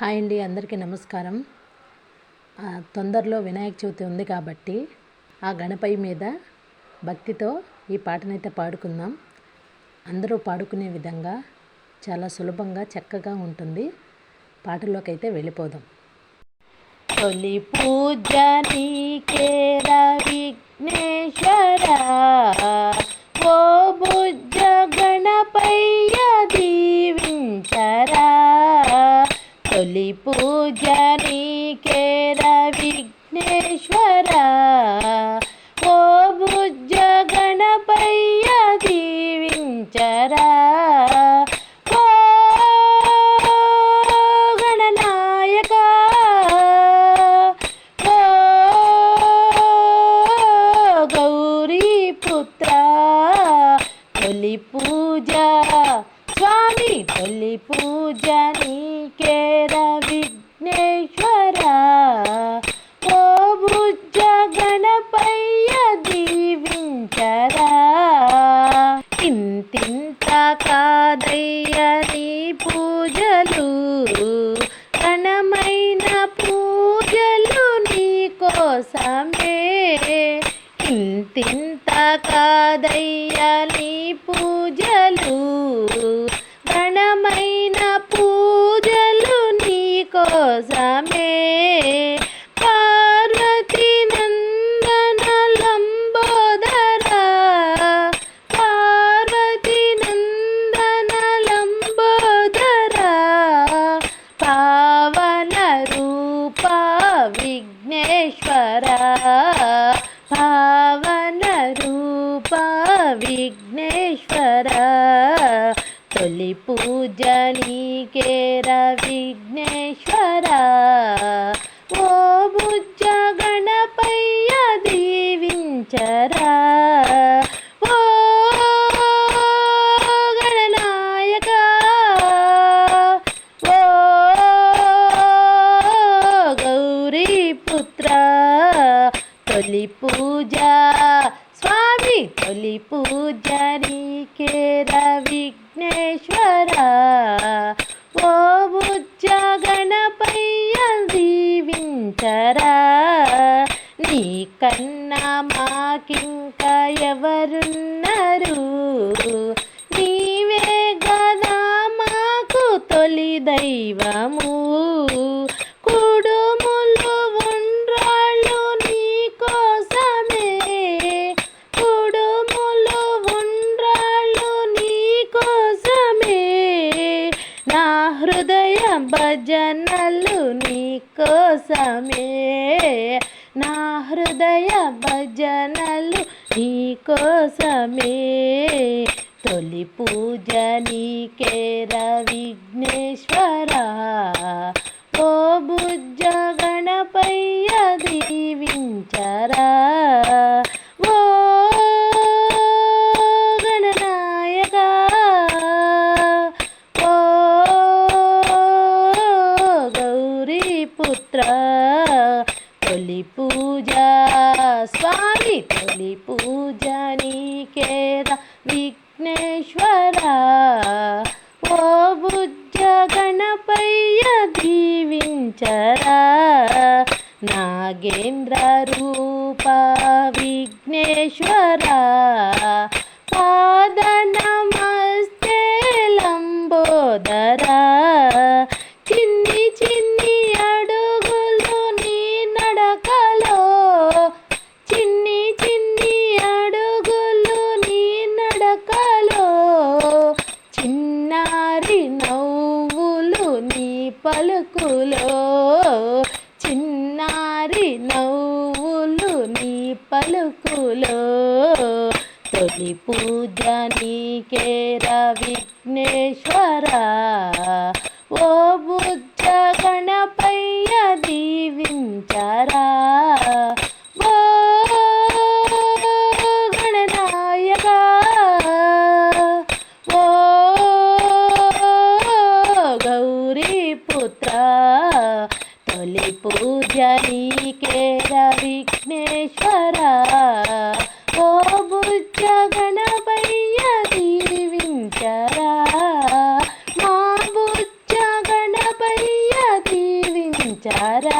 Hi అండి, అందరికీ నమస్కారం. తొందరలో వినాయక చవితి ఉంది కాబట్టి ఆ గణపతి మీద భక్తితో ఈ పాటనైతే పాడుకుందాం. అందరూ పాడుకునే విధంగా చాలా సులభంగా చక్కగా ఉంటుంది. పాటలోకి అయితే వెళ్ళిపోదాం. తొలి పూజ నీకేరా విఘ్నేశ్వరా, ఓ బుజ్జ గణపయ్య దీవించరా. తొలి పూజ నీకేరా విఘ్నేశ్వరా, ఓ బుజ్జ గణపయ్య దీవించరా. ఓ గణనాయక, ఓ గౌరీపుత్ర, తొలి పూజ స్వామి, తొలి పూజ నీకేరా విఘ్నేశ్వరా, ఓ బుజ్జ గణపయ్య దీవించరా. ఇంతింత కాదయ్య నీ పూజలు, ఘనమైన పూజలు నీ కోసమే. ఇంతింత కాదయ్య నీ పూజలు, ఘనమైన పూజలు నీ కోసమే. పార్వతీ నందన లంబోదరా, పార్వతీ నందన లంబోదరా, పావన రూప విఘ్నేశ్వరా, పావన రూప విఘ్నేశ్వరా. తొలి పూజ నీకేరా విఘ్నేశ్వరా, ఓ బుజ్జ గణపయ్య దీవించరా. ఓ గణనాయక, ఓ గౌరీపుత్ర, తొలి పూజ స్వామి, తొలి పూజ నీకేరా విఘ్నేశ్వరా, ఓ బుజ్జ గణపయ్య దీవించరా. నీ కన్నా మాకింక ఎవరున్నారు, నీవే గదా మాకు తొలి దైవము. కుడుములు ఉండ్రాళ్ళు నీ కోసమే, కుడుములు ఉండ్రాళ్ళు నీ కోసమే. నా హృదయ భజనలు నీ కోసమే, నా హృదయ భజనలు నీ కోసమే. తొలి పూజ నీకేరా విఘ్నేశ్వరా, ఓ బుజ్జ గణపయ్య దీవించరా. ఓ గణనాయక, ఓ గౌరీపుత్ర, తొలి పూజ స్వామి, తొలి పూజ నీకేరా విఘ్నేశ్వరా, ఓ బుజ్జ గణపయ్య దీవించరా. నాగేంద్ర రూప విఘ్నేశ్వరా, పాద నమస్తే లంబోదరా. చిన్ని చిన్ని అడుగులు నీ నడకలో, చిన్ని చిన్ని అడుగులు నీ నడకలో, చిన్నారి నవ్వులు నీ పలుకులో, చిన్నారి నవ్వులు నీ పలుకులో. తొలి పూజ నీకేరా విఘ్నేశ్వరా, ఓ బుజ్జ గణపయ్య దీవించరా. ఓ గణనాయక, ఓ గౌరీపుత్ర, తొలి పూజ నీకేరా విఘ్నేశ్వరా, ఓ బుజ్జ గణపయ్య దీవించరా. మా బుజ్జ గణపయ్య కరుణించారా